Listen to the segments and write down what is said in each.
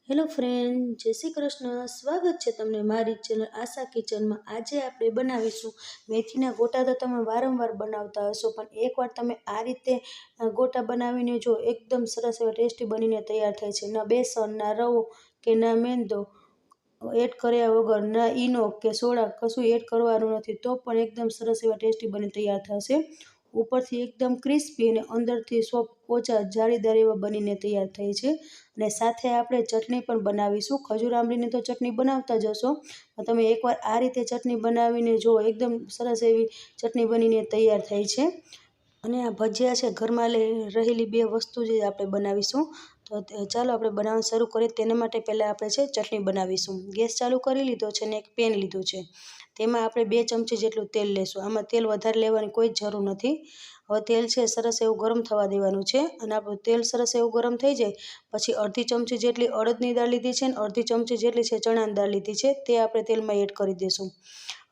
Hello friend, જય શ્રી કૃષ્ણ. સ્વાગત છે તમને મારી ચેનલ આશા કિચનમાં. આજે આપણે બનાવીશું મેથીના ગોટા. તો તમે વારંવાર બનાવતા હશો, પણ એકવાર તમે આ રીતે ગોટા બનાવીને જો, એકદમ સરસ એવા ટેસ્ટી બનીને તૈયાર થાય છે. ના બેસન, ના રવો કે ના મેંદો એડ કર્યા વગર, ના ઈનો કે સોડા કશું એડ કરવાનું નથી, તો પણ એકદમ સરસ એવા ટેસ્ટી બની તૈયાર થશે. ઉપરથી એકદમ ક્રિસ્પી અને અંદરથી સોફ્ટ પોચા જાળીદાર એવા બનીને તૈયાર થાય છે. અને સાથે આપણે ચટણી પણ બનાવીશું. ખજૂર આંબલીની તો ચટણી બનાવતા જ હશો, તમે એકવાર આ રીતે ચટણી બનાવીને જુઓ, એકદમ સરસ એવી ચટણી બનીને તૈયાર થાય છે. અને આ ભજીયા છે ઘરમાં રહેલી બે વસ્તુ જે આપણે બનાવીશું. તો ચાલો આપણે બનાવવાનું શરૂ કરીએ. તેના માટે પહેલાં આપણે છે ચટણી બનાવીશું. ગેસ ચાલુ કરી લીધો છે અને એક પેન લીધું છે. તેમાં આપણે 2 ચમચી જેટલું તેલ લેશું. આમાં તેલ વધારે લેવાની કોઈ જરૂર નથી. હવે તેલ છે સરસ એવું ગરમ થવા દેવાનું છે. અને આપણું તેલ સરસ એવું ગરમ થઈ જાય પછી અડધી ચમચી જેટલી અડદની દાળ લીધી છે અને અડધી ચમચી જેટલી છે ચણાની દાળ લીધી છે, તે આપણે તેલમાં એડ કરી દઈશું.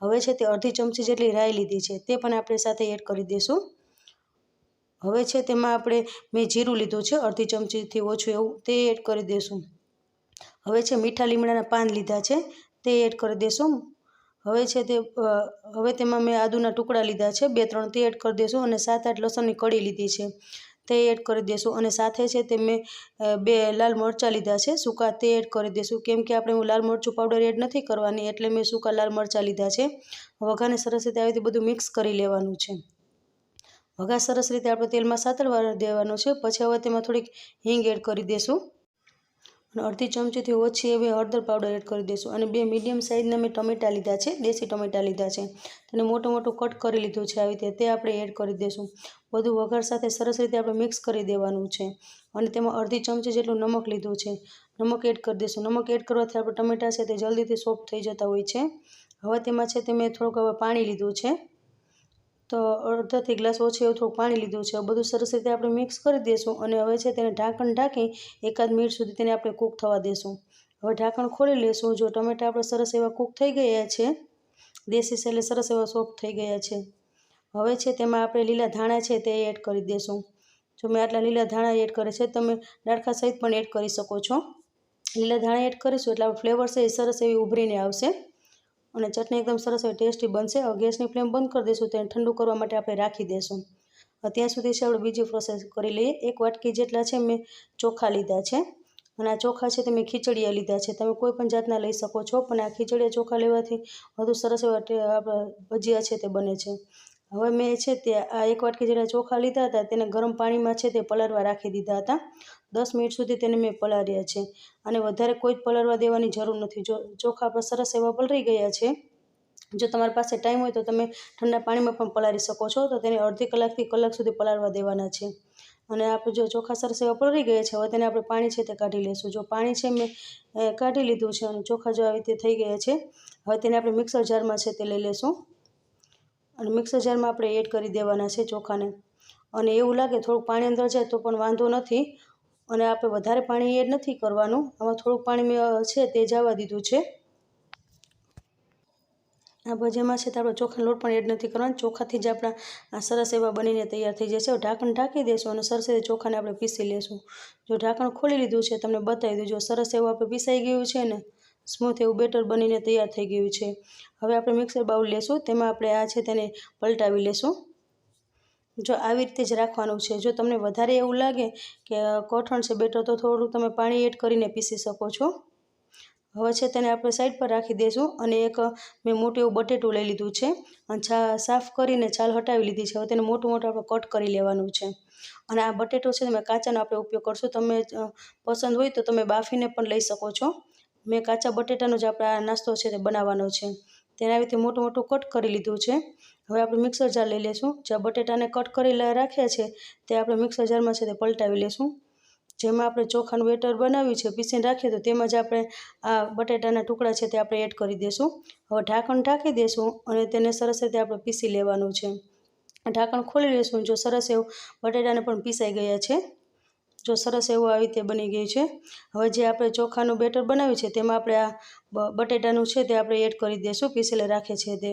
હવે છે તે અડધી ચમચી જેટલી રાઈ લીધી છે, તે પણ આપણે સાથે એડ કરી દઈશું. હવે છે તેમાં મેં જીરું લીધું છે અડધી ચમચીથી ઓછું એવું, તે એડ કરી દઈશું. હવે છે મીઠા લીમડાના પાન લીધા છે, તે એડ કરી દઈશું. હવે તેમાં મેં આદુના ટુકડા લીધા છે 2-3, તે એડ કરી દઈશું. અને 7-8 લસણની કળી લીધી છે, તે એડ કરી દઈશું. અને સાથે છે તે મેં 2 લાલ મરચાં લીધા છે સૂકા, તે એડ કરી દઈશું. કેમ કે આપણે હું લાલ મરચું પાવડર એડ નથી કરવાની, એટલે મેં સૂકા લાલ મરચાં લીધા છે. વઘારને સરસ રીતે આવી રીતે બધું મિક્સ કરી લેવાનું છે. વઘાર સરસ રીતે આપણે તેલમાં સાતળવા દેવાનો છે. પછી હવે તેમાં થોડીક હિંગ એડ કરી દઈશું. અને અડધી ચમચીથી ઓછી એવી હળદર પાવડર એડ કરી દઈશું. અને 2 મીડિયમ સાઇઝના મેં ટમેટાં લીધા છે, દેશી ટમેટાં લીધા છે, તેને મોટું મોટું કટ કરી લીધું છે આવી રીતે, તે આપણે એડ કરી દઈશું. બધું વઘાર સાથે સરસ રીતે આપણે મિક્સ કરી દેવાનું છે. અને તેમાં અડધી ચમચી જેટલું નમક લીધું છે, નમક એડ કરી દઈશું. નમક એડ કરવાથી આપણે ટમેટાં છે તે જલ્દીથી સોફ્ટ થઈ જતા હોય છે. હવે તેમાં છે તે મેં થોડુંક પાણી લીધું છે, તો અડધાથી ગ્લાસ ઓછું એવું થોડું પાણી લીધું છે. બધું સરસ રીતે આપણે મિક્સ કરી દઈશું. અને હવે છે તેને ઢાંકણ ઢાંકી 1 મિનિટ સુધી તેને આપણે કૂક થવા દઈશું. હવે ઢાંકણ ખોલી લઈશું. જો ટમેટાં આપણે સરસ એવા કૂક થઈ ગયા છે, દેશી સ્ટાઇલે સરસ એવા સોફ્ટ થઈ ગયા છે. હવે છે તેમાં આપણે લીલા ધાણા છે તે એડ કરી દઈશું. જો મેં આટલા લીલા ધાણા એડ કરે છે, તમે ડાળખા સહિત પણ એડ કરી શકો છો. લીલા ધાણા એડ કરીશું એટલે આપણું ફ્લેવર છે એ સરસ એવી ઉભરીને આવશે અને ચટણી એકદમ સરસ એવી ટેસ્ટી બનશે. હવે ગેસની ફ્લેમ બંધ કરી દઈશું, તેને ઠંડુ કરવા માટે આપણે રાખી દઈશું. ત્યાં સુધી છે આપણે બીજી પ્રોસેસ કરી લઈએ. 1 વાટકી જેટલા છે મેં ચોખા લીધા છે. અને આ ચોખા છે તે મેં ખીચડિયા લીધા છે. તમે કોઈ પણ જાતના લઈ શકો છો, પણ આ ખીચડિયા ચોખા લેવાથી વધુ સરસ એવા આપણા ભજીયા છે તે બને છે. હવે મેં છે તે આ 1 વાટકી જેટલા ચોખા લીધા હતા, તેને ગરમ પાણીમાં છે તે પલાળવા રાખી દીધા હતા. 10 મિનિટ સુધી તેને મેં પલાળ્યા છે. અને વધારે કોઈ જ પલાળવા દેવાની જરૂર નથી. જો ચોખા આપણા સરસ એવા પલળી ગયા છે, જો તમારી પાસે ટાઈમ હોય તો તમે ઠંડા પાણીમાં પણ પલાળી શકો છો. તો તેને અડધી કલાકથી કલાક સુધી પલાળવા દેવાના છે. અને આપણે જો ચોખા સરસ એવા પલળી ગયા છે, હવે તેને આપણે પાણી છે તે કાઢી લઈશું. જો પાણી છે મેં કાઢી લીધું છે અને ચોખા જો આવી રીતે થઈ ગયા છે, હવે તેને આપણે મિક્સર જારમાં છે તે લઈ લઈશું. અને મિક્સર જારમાં આપણે એડ કરી દેવાના છે ચોખાને. અને એવું લાગે થોડુંક પાણી અંદર જાય તો પણ વાંધો નથી. અને આપણે વધારે પાણી એડ નથી કરવાનું. આમાં થોડુંક પાણી મેં છે તે જવા દીધું છે. આ ભજીયામાં છે તો આપણે ચોખાનો લોટ પણ એડ નથી કરવાનો. ચોખાથી જ આપણા આ સરસ એવા બનીને તૈયાર થઈ જશે. ઢાંકણ ઢાંકી દઈશું અને સરસ રીતે ચોખાને આપણે પીસી લઈશું. જો ઢાંકણ ખોલી લીધું છે, તમને બતાવી દઉં. જો સરસ એવું આપણે પીસાઈ ગયું છે ને, સ્મૂથ એવું બેટર બનીને તૈયાર થઈ ગયું છે. હવે આપણે મિક્સર બાઉલ લેશું, તેમાં આપણે આ છે તેને પલટાવી લેશું. જો આવી રીતે જ રાખવાનું છે. જો તમને વધારે એવું લાગે કે કઠણ છે બેટર, તો થોડું તમે પાણી એડ કરીને પીસી શકો છો. હવે છે તેને આપણે સાઈડ પર રાખી દઈશું. અને એક મેં મોટું એવું બટેટું લઈ લીધું છે અને સાફ કરીને છાલ હટાવી લીધી છે. હવે તેને મોટું મોટું આપણે કટ કરી લેવાનું છે. અને આ બટેટો છે મેં કાચાનો આપણે ઉપયોગ કરશું. તમે પસંદ હોય તો તમે બાફીને પણ લઈ શકો છો. મેં કાચા બટેટાનો જ આપણે આ નાસ્તો છે તે બનાવવાનો છે. તેને આવી રીતે મોટું મોટું કટ કરી લીધું છે. હવે આપણે મિક્સર જાર લઈ લઈશું. જ્યાં બટેટાને કટ કરી રાખ્યા છે, તે આપણે મિક્સર જારમાં છે તે પલટાવી લઈશું. જેમાં આપણે ચોખાનું બેટર બનાવ્યું છે, પીસીને રાખીએ, તો તેમાં જ આપણે આ બટેટાના ટુકડા છે તે આપણે એડ કરી દઈશું. હવે ઢાંકણ ઢાંકી દઈશું અને તેને સરસ રીતે આપણે પીસી લેવાનું છે. ઢાંકણ ખોલી લઈશું. જો સરસ એવું બટેટાને પણ પીસાઈ ગયા છે. જો સરસ એવું આવી રીતે બની ગયું છે. હવે જે આપણે ચોખાનું બેટર બનાવ્યું છે, તેમાં આપણે આ બટેટાનું છે તે આપણે એડ કરી દઈશું, પીસેલે રાખે છે તે.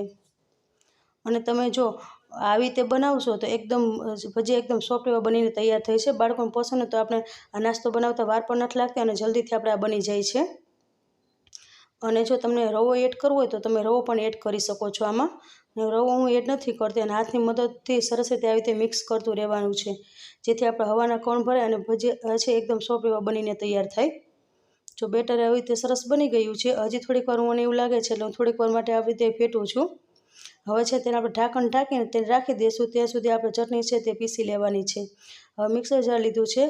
અને તમે જો આવી રીતે બનાવશો તો એકદમ ભજીયા એકદમ સોફ્ટ એવા બનીને તૈયાર થઈ છે. બાળકોને પસંદ તો આપણે આ નાસ્તો બનાવતા વાર પણ નથી લાગતી અને જલ્દીથી આપણે આ બની જાય છે. અને જો તમને રવો એડ કરવો હોય તો તમે રવો પણ એડ કરી શકો છો આમાં. રવો હું એડ નથી કરતી અને હાથની મદદથી સરસ રીતે આવી રીતે મિક્સ કરતું રહેવાનું છે, જેથી આપણે હવાના કણ ભરાય અને ભજીયા છે એકદમ સોફ્ટ એવા બનીને તૈયાર થાય. જો બેટર આવી રીતે સરસ બની ગયું છે. હજી થોડીક વાર મને એવું લાગે છે એટલે હું થોડીક વાર માટે આવી રીતે ફેટું છું. હવે છે તેને આપણે ઢાંકણ ઢાંકીને તેને રાખી દઈશું. ત્યાં સુધી આપણે ચટણી છે તે પીસી લેવાની છે. હવે મિક્સર જાર લીધું છે.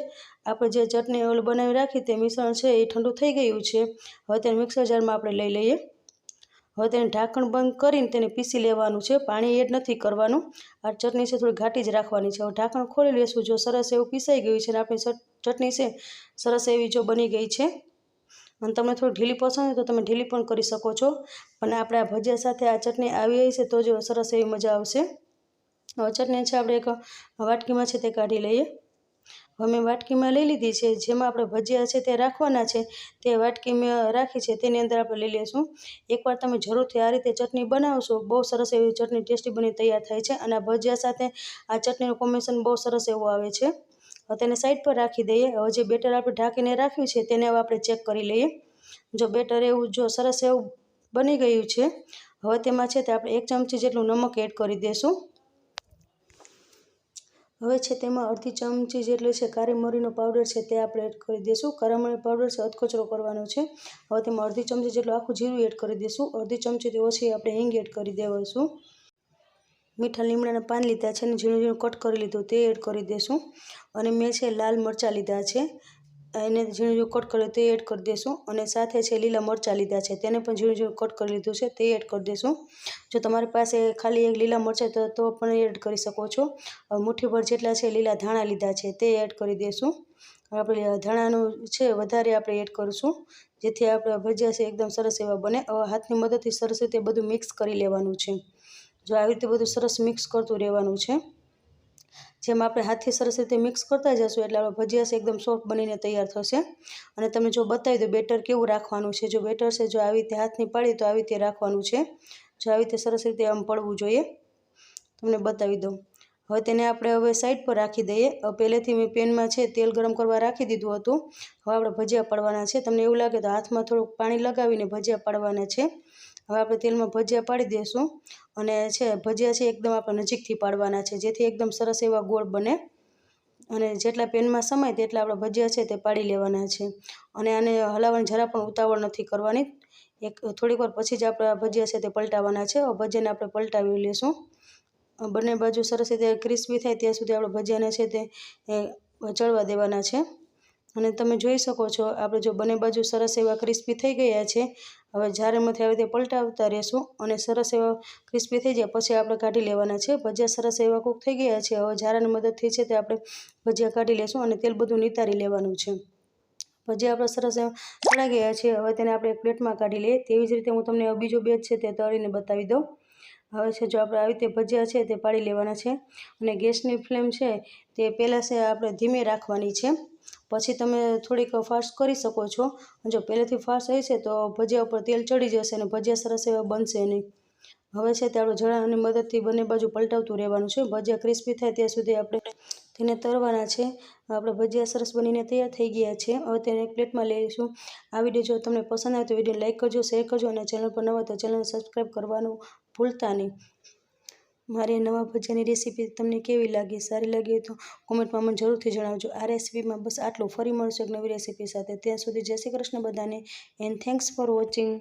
આપણે જે ચટણી ઓલું બનાવી રાખી તે મિશ્રણ છે એ ઠંડુ થઈ ગયું છે. હવે તેને મિક્સર જારમાં આપણે લઈ લઈએ. હવે તેને ઢાંકણ બંધ કરીને તેને પીસી લેવાનું છે. પાણી એડ નથી કરવાનું. આ ચટણી છે થોડી ઘાટી જ રાખવાની છે. હવે ઢાંકણ ખોલી લેશું. જો સરસ એવું પીસાઈ ગયું છે અને આપણી ચટણી છે સરસ એવી જો બની ગઈ છે અને તમને થોડી ઢીલી પસંદ હોય તો તમે ઢીલી પણ કરી શકો છો, પણ આપણે આ ભજીયા સાથે આ ચટણી આવી છે તો જો સરસ એવી મજા આવશે. હવે ચટણી છે આપણે એક વાટકીમાં છે તે કાઢી લઈએ. હવે મેં વાટકીમાં લઈ લીધી છે. જેમાં આપણે ભજીયા છે તે રાખવાના છે તે વાટકી મેં રાખી છે તેની અંદર આપણે લઈ લઈશું. એકવાર તમે જરૂરથી આ રીતે ચટણી બનાવશો, બહુ સરસ એવી ચટણી ટેસ્ટી બની તૈયાર થાય છે અને આ ભજીયા સાથે આ ચટણીનું કોમ્બિનેશન બહુ સરસ એવું આવે છે. હવે તેને સાઈડ પર રાખી દઈએ. હવે જે બેટર આપણે ઢાંકીને રાખ્યું છે તેને હવે આપણે ચેક કરી લઈએ. જો બેટર એવું જો સરસ એવું બની ગયું છે. હવે તેમાં છે તે આપણે 1 ચમચી જેટલું નમક એડ કરી દઈશું. હવે છે તેમાં અડધી ચમચી જેટલી છે કાળી મરીનો પાવડર છે તે આપણે એડ કરી દઈશું. કાળા મરી પાવડર છે અધકચરો કરવાનો છે. હવે તેમાં અડધી ચમચી જેટલું આખું જીરું એડ કરી દઈશું. અડધી ચમચીથી ઓછી આપણે હિંગ એડ કરી દેવાશું. મીઠા લીમડાના પાન લીધા છે અને ઝીણું ઝીણું કટ કરી લીધું તે એડ કરી દઈશું. અને મેં છે લાલ મરચાં લીધા છે એને ઝીણું ઝીણું કટ કર્યું તે એડ કરી દઈશું. અને સાથે છે લીલા મરચાં લીધા છે તેને પણ ઝીણું ઝીણું કટ કરી લીધું છે તે એડ કરી દઈશું. જો તમારી પાસે ખાલી એક લીલા મરચાં તો પણ એડ કરી શકો છો. મુઠ્ઠીભર જેટલા છે લીલા ધાણા લીધા છે તે એડ કરી દઈશું. આપણે ધાણાનું છે વધારે આપણે એડ કરીશું જેથી આપણે ભજીયા છે એકદમ સરસ એવા બને. હવે હાથની મદદથી સરસ રીતે બધું મિક્સ કરી લેવાનું છે. જો આવી રીતે બધું સરસ મિક્સ કરતું રહેવાનું છે. જેમ આપણે હાથથી સરસ રીતે મિક્સ કરતા જશું એટલે આપણે ભજીયા છે એકદમ સોફ્ટ બનીને તૈયાર થશે. અને તમને જો બતાવી દો બેટર કેવું રાખવાનું છે. જો બેટર છે જો આવી રીતે હાથની પાડી તો આવી રીતે રાખવાનું છે. જો આવી રીતે સરસ રીતે આમ પડવું જોઈએ. તમને બતાવી દઉં. હવે તેને આપણે હવે સાઈડ પર રાખી દઈએ. પહેલેથી મેં પેનમાં છે તેલ ગરમ કરવા રાખી દીધું હતું. હવે આપણે ભજીયા પાડવાના છે. તમને એવું લાગે તો હાથમાં થોડુંક પાણી લગાવીને ભજીયા પાડવાના છે. હવે આપણે તેલમાં ભજીયા પાડી દઈશું અને છે ભજીયા છે એકદમ આપણે નજીકથી પાડવાના છે જેથી એકદમ સરસ એવા ગોળ બને. અને જેટલા પેનમાં સમાય તેટલા આપણે ભજીયા છે તે પાડી લેવાના છે. અને આને હલાવવાની જરા પણ ઉતાવળ નથી કરવાની. થોડીક વાર પછી જ આપણે ભજીયા છે તે પલટાવવાના છે. ભજીયાને આપણે પલટાવી લઈશું. બંને બાજુ સરસ રીતે ક્રિસ્પી થાય ત્યાં સુધી આપણે ભજીયાને છે તે ચડવા દેવાના છે. અને તમે જોઈ શકો છો આપણે જો બંને બાજુ સરસ એવા ક્રિસ્પી થઈ ગયા છે. હવે જારેમાંથી આવી રીતે પલટાવતા રહેશું અને સરસ એવા ક્રિસ્પી થઈ જાય પછી આપણે કાઢી લેવાના છે. ભજીયા સરસ એવા કૂક થઈ ગયા છે. હવે જારાની મદદથી છે તે આપણે ભજીયા કાઢી લેશું અને તેલ બધું નિતારી લેવાનું છે. ભજીયા આપણે સરસ એવા તળાઈ ગયા છે. હવે તેને આપણે એક પ્લેટમાં કાઢી લઈએ. તેવી જ રીતે હું તમને બીજો બેચ છે તે તળીને બતાવી દઉં. હવે છે જો આપણે આવી રીતે ભજીયા છે તે પાડી લેવાના છે અને ગેસની ફ્લેમ છે તે પહેલાં છે આપણે ધીમે રાખવાની છે. પછી તમે થોડીક ફાસ્ટ કરી શકો છો. જો પહેલેથી ફાસ્ટ હશે તો ભજીયા ઉપર તેલ ચડી જશે અને ભજીયા સરસ એવા બનશે નહીં. હવે છે તે આપણે જણાની મદદથી બંને બાજુ પલટાવતું રહેવાનું છે. ભજીયા ક્રિસ્પી થાય ત્યાં સુધી આપણે તેને તળવાના છે. આપણે ભજીયા સરસ બનીને તૈયાર થઈ ગયા છે. હવે તેને એક પ્લેટમાં લઈશું. આ વિડીયો જો તમને પસંદ આવે તો વિડીયો લાઇક કરજો, શેર કરજો અને ચેનલ પર નવા તો ચેનલને સબસ્ક્રાઈબ કરવાનું ભૂલતા નહીં. મારી નવા ભજીયાની રેસીપી તમને કેવી લાગી? સારી લાગી હોય તો કોમેન્ટમાં મને જરૂરથી જણાવજો. આ રેસીપીમાં બસ આટલું. ફરી મળશું એક નવી રેસીપી સાથે. ત્યાં સુધી જય શ્રી કૃષ્ણ બધાને એન્ડ થેન્ક્સ ફોર વોચિંગ.